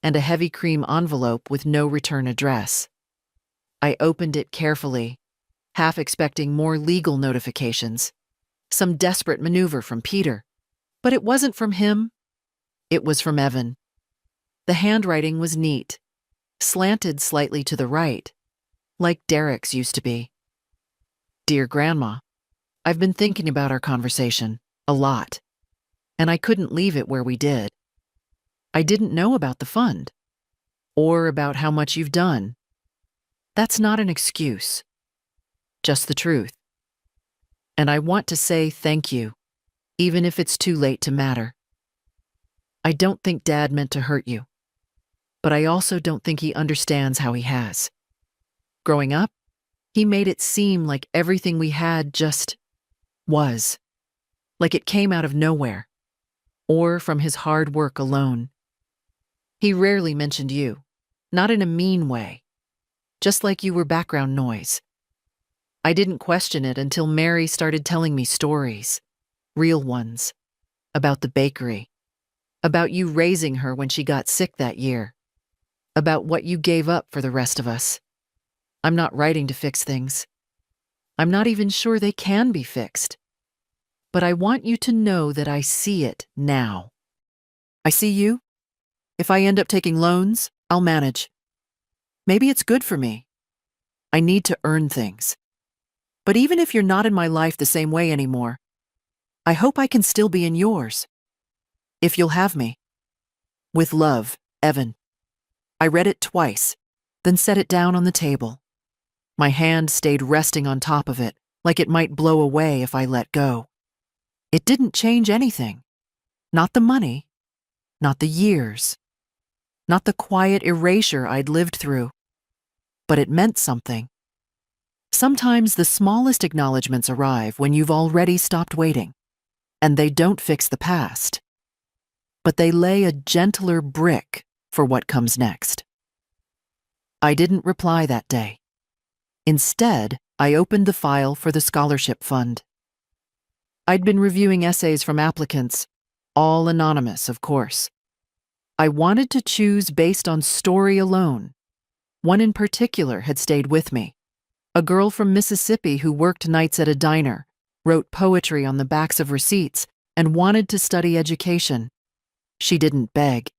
and a heavy cream envelope with no return address. I opened it carefully, half expecting more legal notifications, some desperate maneuver from Peter. But it wasn't from him. It was from Evan. The handwriting was neat, slanted slightly to the right, like Derek's used to be. Dear Grandma, I've been thinking about our conversation a lot, and I couldn't leave it where we did. I didn't know about the fund, or about how much you've done. That's not an excuse, just the truth. And I want to say thank you, even if it's too late to matter. I don't think Dad meant to hurt you, but I also don't think he understands how he has. Growing up, he made it seem like everything we had just was, like it came out of nowhere, or from his hard work alone. He rarely mentioned you, not in a mean way, just like you were background noise. I didn't question it until Mary started telling me stories, real ones, about the bakery, about you raising her when she got sick that year, about what you gave up for the rest of us. I'm not writing to fix things. I'm not even sure they can be fixed. But I want you to know that I see it now. I see you. If I end up taking loans, I'll manage. Maybe it's good for me. I need to earn things. But even if you're not in my life the same way anymore, I hope I can still be in yours. If you'll have me. With love, Evan. I read it twice, then set it down on the table. My hand stayed resting on top of it, like it might blow away if I let go. It didn't change anything. Not the money, not the years, not the quiet erasure I'd lived through. But it meant something. Sometimes the smallest acknowledgments arrive when you've already stopped waiting, and they don't fix the past, but they lay a gentler brick for what comes next. I didn't reply that day. Instead, I opened the file for the scholarship fund. I'd been reviewing essays from applicants, all anonymous, of course. I wanted to choose based on story alone. One in particular had stayed with me. A girl from Mississippi who worked nights at a diner, wrote poetry on the backs of receipts, and wanted to study education. She didn't beg.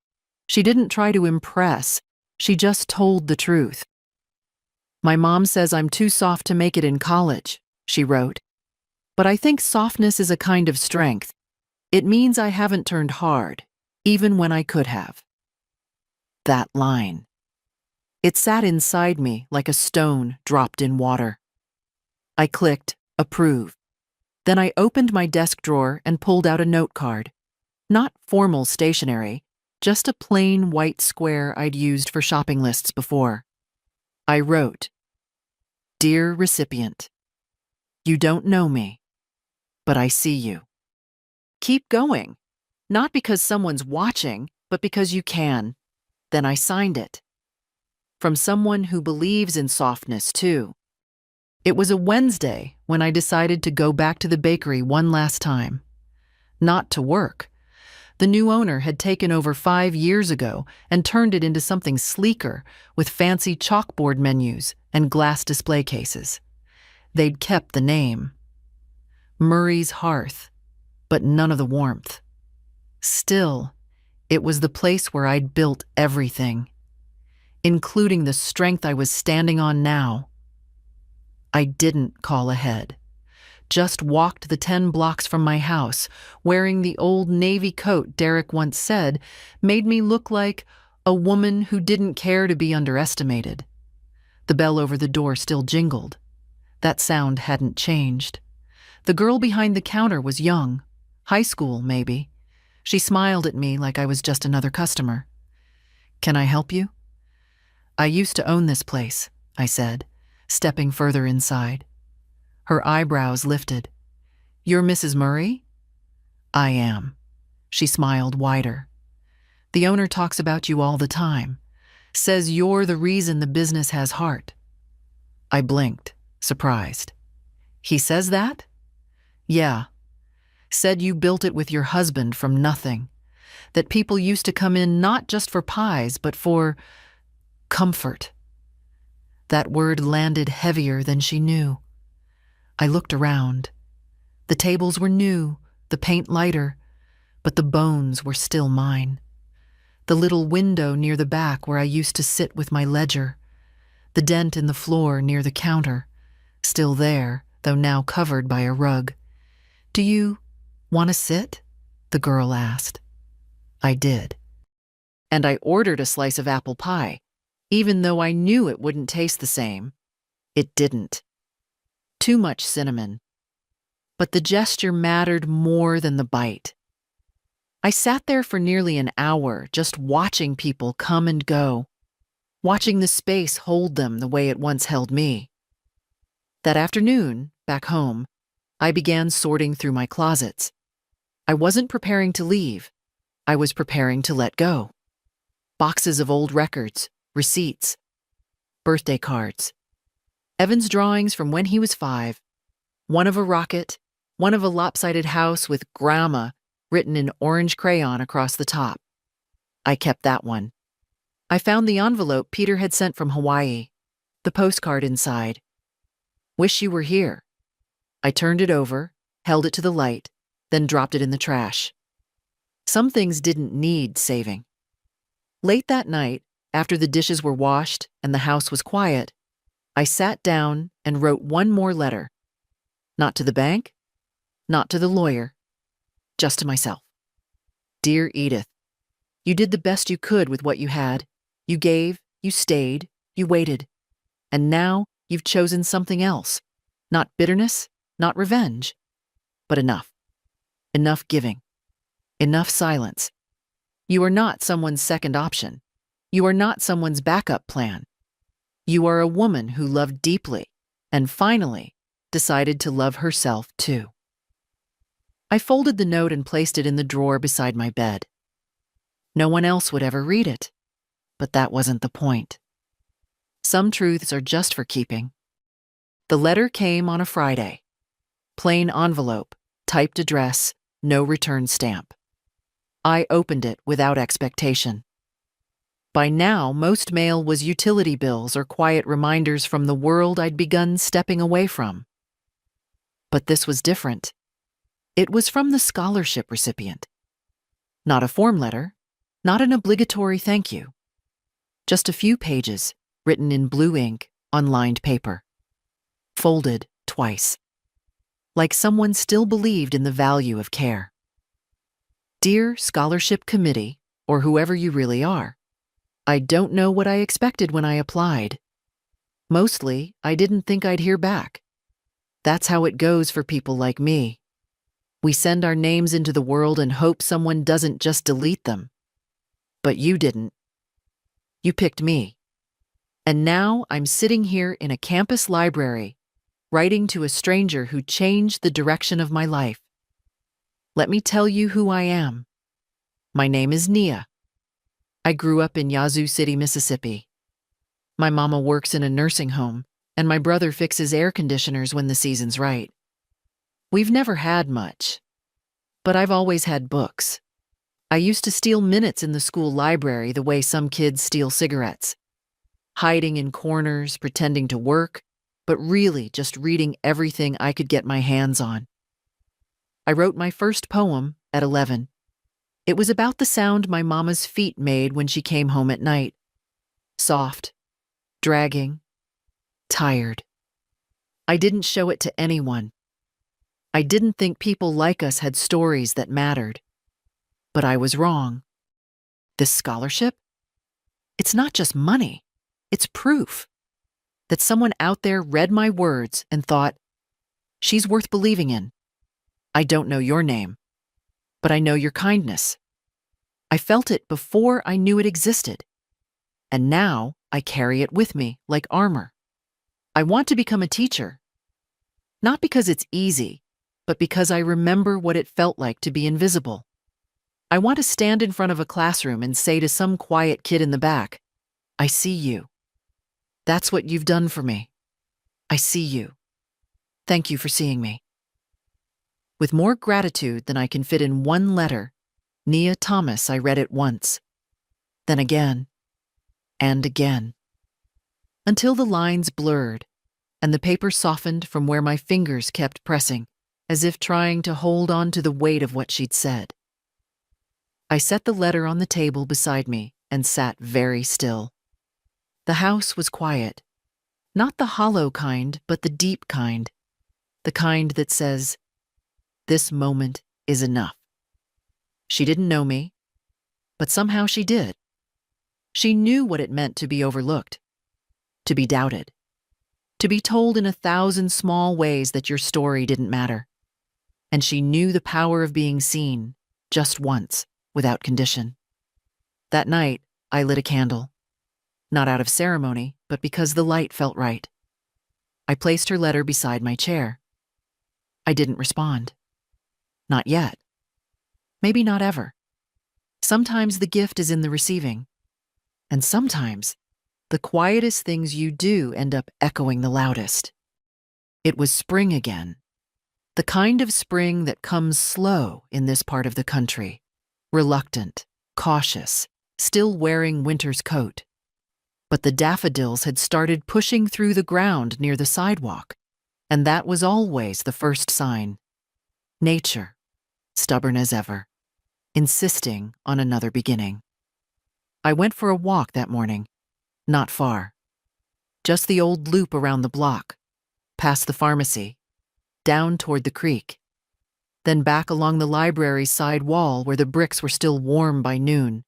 She didn't try to impress. She just told the truth. My mom says I'm too soft to make it in college, she wrote. But I think softness is a kind of strength. It means I haven't turned hard, even when I could have. That line. It sat inside me like a stone dropped in water. I clicked approve. Then I opened my desk drawer and pulled out a note card. Not formal stationery, just a plain white square I'd used for shopping lists before. I wrote, Dear recipient, you don't know me, but I see you. Keep going, not because someone's watching, but because you can. Then I signed it. From someone who believes in softness, too. It was a Wednesday when I decided to go back to the bakery one last time. Not to work. The new owner had taken over 5 years ago and turned it into something sleeker with fancy chalkboard menus and glass display cases. They'd kept the name. Murray's Hearth, but none of the warmth. Still, it was the place where I'd built everything, including the strength I was standing on now. I didn't call ahead. Just walked the 10 blocks from my house, wearing the old navy coat Derek once said made me look like a woman who didn't care to be underestimated. The bell over the door still jingled. That sound hadn't changed. The girl behind the counter was young, high school maybe. She smiled at me like I was just another customer. Can I help you? I used to own this place, I said, stepping further inside. Her eyebrows lifted. You're Mrs. Murray? I am. She smiled wider. The owner talks about you all the time, says you're the reason the business has heart." I blinked, surprised. "He says that?" "Yeah. Said you built it with your husband from nothing. That people used to come in not just for pies, but for comfort." That word landed heavier than she knew. I looked around. The tables were new, the paint lighter, but the bones were still mine. The little window near the back where I used to sit with my ledger, the dent in the floor near the counter, still there, though now covered by a rug. "Do you want to sit?" the girl asked. I did. And I ordered a slice of apple pie, even though I knew it wouldn't taste the same. It didn't. Too much cinnamon. But the gesture mattered more than the bite. I sat there for nearly an hour, just watching people come and go, watching the space hold them the way it once held me. That afternoon, back home, I began sorting through my closets. I wasn't preparing to leave. I was preparing to let go. Boxes of old records, receipts, birthday cards, Evan's drawings from when he was 5, one of a rocket, one of a lopsided house with grandma written in orange crayon across the top. I kept that one. I found the envelope Peter had sent from Hawaii, the postcard inside. "Wish you were here." I turned it over, held it to the light, then dropped it in the trash. Some things didn't need saving. Late that night, after the dishes were washed and the house was quiet, I sat down and wrote one more letter. Not to the bank, not to the lawyer, just to myself. "Dear Edith, you did the best you could with what you had. You gave, you stayed, you waited. And now you've chosen something else. Not bitterness, not revenge, but enough. Enough giving. Enough silence. You are not someone's second option. You are not someone's backup plan. You are a woman who loved deeply and finally decided to love herself too." I folded the note and placed it in the drawer beside my bed. No one else would ever read it, but that wasn't the point. Some truths are just for keeping. The letter came on a Friday. Plain envelope, typed address, no return stamp. I opened it without expectation. By now, most mail was utility bills or quiet reminders from the world I'd begun stepping away from. But this was different. It was from the scholarship recipient. Not a form letter, not an obligatory thank you. Just a few pages, written in blue ink on lined paper. Folded twice. Like someone still believed in the value of care. "Dear Scholarship Committee, or whoever you really are, I don't know what I expected when I applied. Mostly, I didn't think I'd hear back. That's how it goes for people like me. We send our names into the world and hope someone doesn't just delete them. But you didn't. You picked me. And now I'm sitting here in a campus library, writing to a stranger who changed the direction of my life. Let me tell you who I am. My name is Nia. I grew up in Yazoo City, Mississippi. My mama works in a nursing home, and my brother fixes air conditioners when the season's right. We've never had much, but I've always had books. I used to steal minutes in the school library the way some kids steal cigarettes, hiding in corners, pretending to work, but really just reading everything I could get my hands on. I wrote my first poem at 11. It was about the sound my mama's feet made when she came home at night. Soft, dragging, tired. I didn't show it to anyone. I didn't think people like us had stories that mattered. But I was wrong. This scholarship? It's not just money. It's proof that someone out there read my words and thought, she's worth believing in. I don't know your name, but I know your kindness. I felt it before I knew it existed, and now I carry it with me like armor. I want to become a teacher, not because it's easy, but because I remember what it felt like to be invisible. I want to stand in front of a classroom and say to some quiet kid in the back, I see you. That's what you've done for me. I see you. Thank you for seeing me. With more gratitude than I can fit in one letter, Nia Thomas, I read it once, then again, and again, until the lines blurred and the paper softened from where my fingers kept pressing, as if trying to hold on to the weight of what she'd said. I set the letter on the table beside me and sat very still. The house was quiet, not the hollow kind, but the deep kind, the kind that says, this moment is enough. She didn't know me, but somehow she did. She knew what it meant to be overlooked, to be doubted, to be told in 1,000 small ways that your story didn't matter. And she knew the power of being seen just once, without condition. That night, I lit a candle, not out of ceremony, but because the light felt right. I placed her letter beside my chair. I didn't respond. Not yet. Maybe not ever. Sometimes the gift is in the receiving. And sometimes, the quietest things you do end up echoing the loudest. It was spring again. The kind of spring that comes slow in this part of the country. Reluctant, cautious, still wearing winter's coat. But the daffodils had started pushing through the ground near the sidewalk, and that was always the first sign. Nature, stubborn as ever, insisting on another beginning. I went for a walk that morning, not far. Just the old loop around the block, past the pharmacy, down toward the creek, then back along the library's side wall where the bricks were still warm by noon.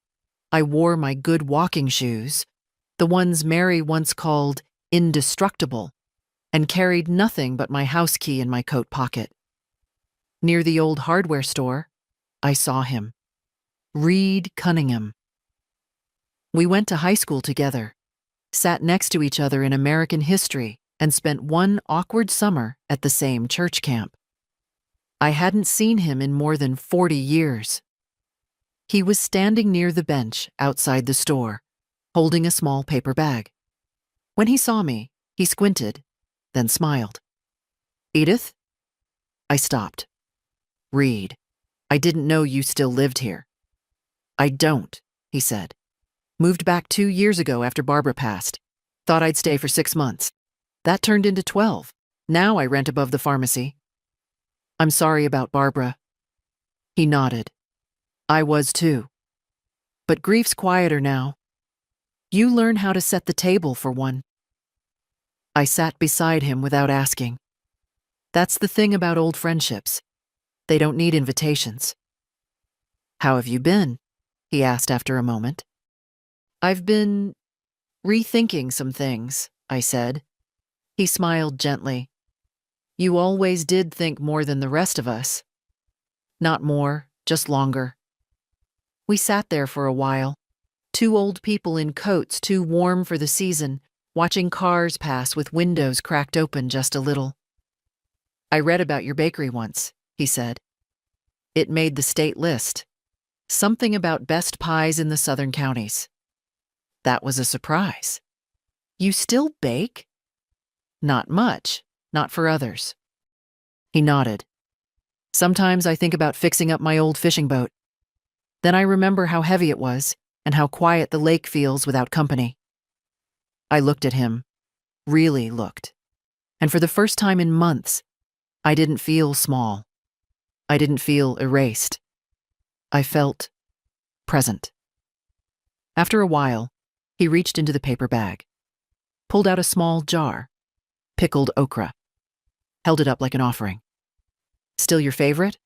I wore my good walking shoes, the ones Mary once called indestructible, and carried nothing but my house key in my coat pocket. Near the old hardware store, I saw him. Reed Cunningham. We went to high school together, sat next to each other in American history, and spent one awkward summer at the same church camp. I hadn't seen him in more than 40 years. He was standing near the bench outside the store, holding a small paper bag. When he saw me, he squinted, then smiled. Edith? I stopped. Reed, I didn't know you still lived here. I don't, he said. Moved back 2 years ago after Barbara passed. Thought I'd stay for 6 months. That turned into 12. Now I rent above the pharmacy. I'm sorry about Barbara. He nodded. I was too. But grief's quieter now. You learn how to set the table for one. I sat beside him without asking. That's the thing about old friendships. They don't need invitations. How have you been? He asked after a moment. I've been rethinking some things, I said. He smiled gently. You always did think more than the rest of us. Not more, just longer. We sat there for a while, 2 old people in coats too warm for the season, watching cars pass with windows cracked open just a little. I read about your bakery once, he said. It made the state list. Something about best pies in the southern counties. That was a surprise. You still bake? Not much, not for others. He nodded. Sometimes I think about fixing up my old fishing boat. Then I remember how heavy it was and how quiet the lake feels without company. I looked at him, really looked. And for the first time in months, I didn't feel small. I didn't feel erased. I felt present. After a while, he reached into the paper bag, pulled out a small jar, pickled okra, held it up like an offering. Still your favorite?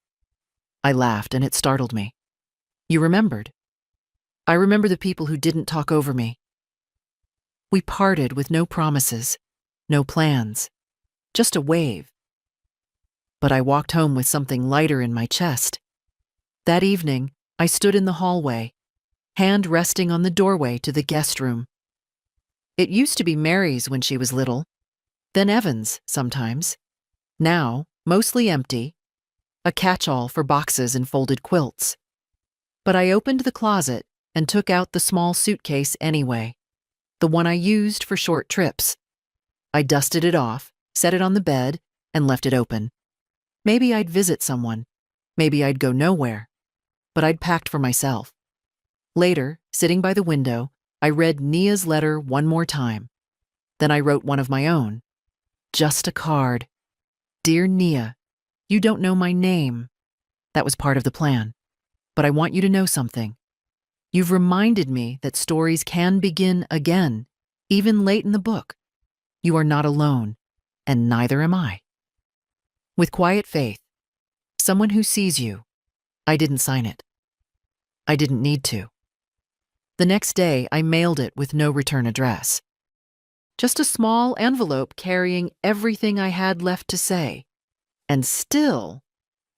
I laughed, and it startled me. You remembered. I remember the people who didn't talk over me. We parted with no promises, no plans, just a wave. But I walked home with something lighter in my chest. That evening, I stood in the hallway, hand resting on the doorway to the guest room. It used to be Mary's when she was little, then Evan's sometimes. Now, mostly empty, a catch-all for boxes and folded quilts. But I opened the closet and took out the small suitcase anyway, the one I used for short trips. I dusted it off, set it on the bed, and left it open. Maybe I'd visit someone. Maybe I'd go nowhere. But I'd packed for myself. Later, sitting by the window, I read Nia's letter one more time. Then I wrote one of my own. Just a card. Dear Nia, you don't know my name. That was part of the plan. But I want you to know something. You've reminded me that stories can begin again, even late in the book. You are not alone, and neither am I. With quiet faith, someone who sees you. I didn't sign it. I didn't need to. The next day, I mailed it with no return address. Just a small envelope carrying everything I had left to say. And still,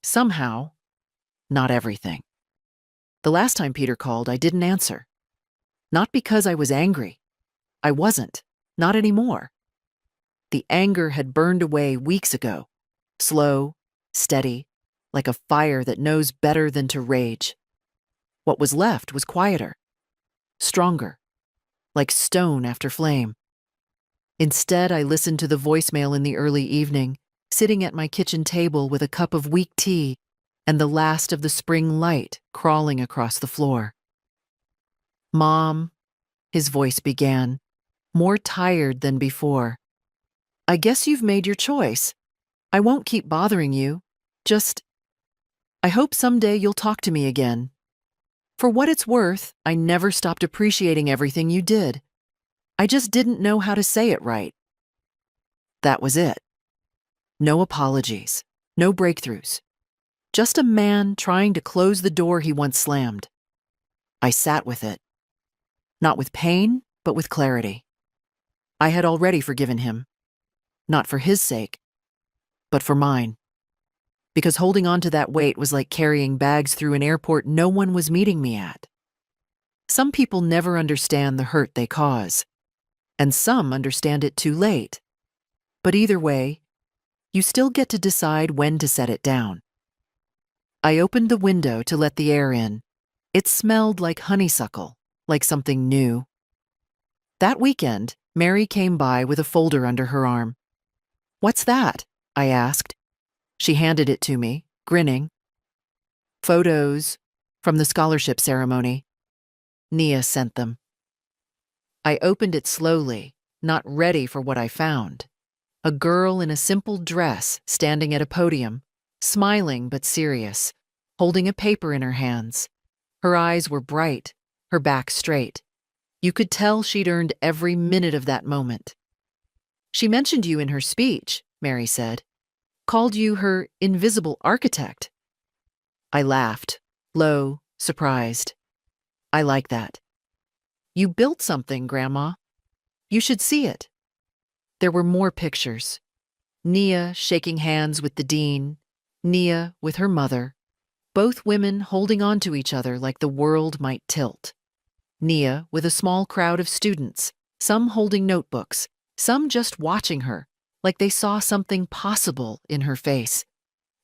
somehow, not everything. The last time Peter called, I didn't answer. Not because I was angry. I wasn't. Not anymore. The anger had burned away weeks ago. Slow, steady, like a fire that knows better than to rage. What was left was quieter. Stronger. Like stone after flame. Instead, I listened to the voicemail in the early evening, sitting at my kitchen table with a cup of weak tea and the last of the spring light crawling across the floor. Mom, his voice began, more tired than before. I guess you've made your choice. I won't keep bothering you. I hope someday you'll talk to me again. For what it's worth, I never stopped appreciating everything you did. I just didn't know how to say it right. That was it. No apologies, no breakthroughs. Just a man trying to close the door he once slammed. I sat with it. Not with pain, but with clarity. I had already forgiven him. Not for his sake, but for mine. Because holding on to that weight was like carrying bags through an airport no one was meeting me at. Some people never understand the hurt they cause, and some understand it too late. But either way, you still get to decide when to set it down. I opened the window to let the air in. It smelled like honeysuckle, like something new. That weekend, Mary came by with a folder under her arm. "What's that?" I asked. She handed it to me, grinning. "Photos from the scholarship ceremony. Nia sent them." I opened it slowly, not ready for what I found. A girl in a simple dress standing at a podium, smiling but serious, holding a paper in her hands. Her eyes were bright, her back straight. You could tell she'd earned every minute of that moment. "She mentioned you in her speech," Mary said. "Called you her invisible architect." I laughed, low, surprised. "I like that. You built something, Grandma. You should see it." There were more pictures. Nia shaking hands with the dean, Nia with her mother, both women holding on to each other like the world might tilt. Nia with a small crowd of students, some holding notebooks, some just watching her, like they saw something possible in her face.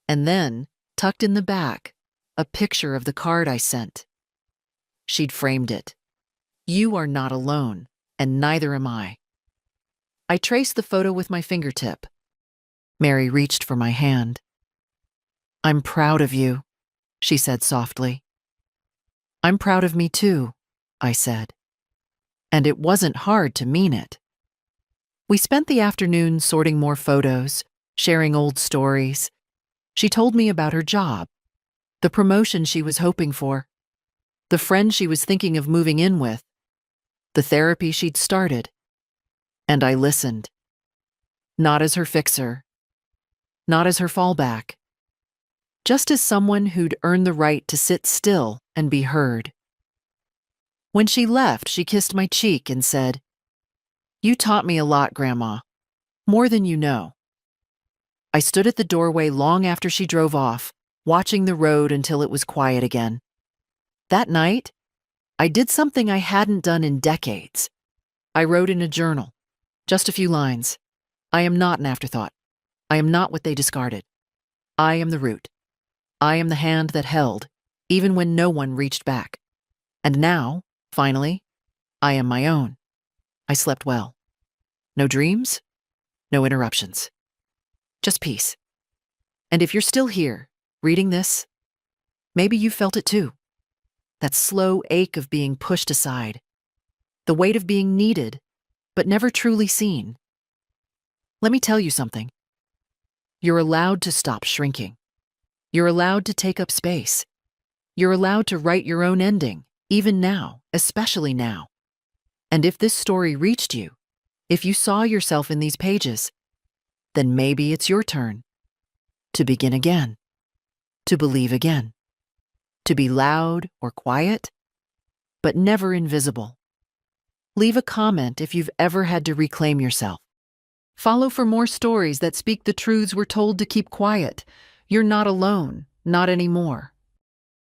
And then, tucked in the back, a picture of the card I sent. She'd framed it. "You are not alone, and neither am I." I traced the photo with my fingertip. Mary reached for my hand. "I'm proud of you," she said softly. "I'm proud of me too," I said. And it wasn't hard to mean it. We spent the afternoon sorting more photos, sharing old stories. She told me about her job, the promotion she was hoping for, the friend she was thinking of moving in with, the therapy she'd started. And I listened. Not as her fixer, not as her fallback, just as someone who'd earned the right to sit still and be heard. When she left, she kissed my cheek and said, "You taught me a lot, Grandma. More than you know." I stood at the doorway long after she drove off, watching the road until it was quiet again. That night, I did something I hadn't done in decades. I wrote in a journal, just a few lines. I am not an afterthought. I am not what they discarded. I am the root. I am the hand that held, even when no one reached back. And now, finally, I am my own. I slept well. No dreams, no interruptions. Just peace. And if you're still here, reading this, maybe you felt it too. That slow ache of being pushed aside. The weight of being needed, but never truly seen. Let me tell you something. You're allowed to stop shrinking. You're allowed to take up space. You're allowed to write your own ending, even now, especially now. And if this story reached you, if you saw yourself in these pages, then maybe it's your turn to begin again, to believe again, to be loud or quiet, but never invisible. Leave a comment if you've ever had to reclaim yourself. Follow for more stories that speak the truths we're told to keep quiet. You're not alone, not anymore.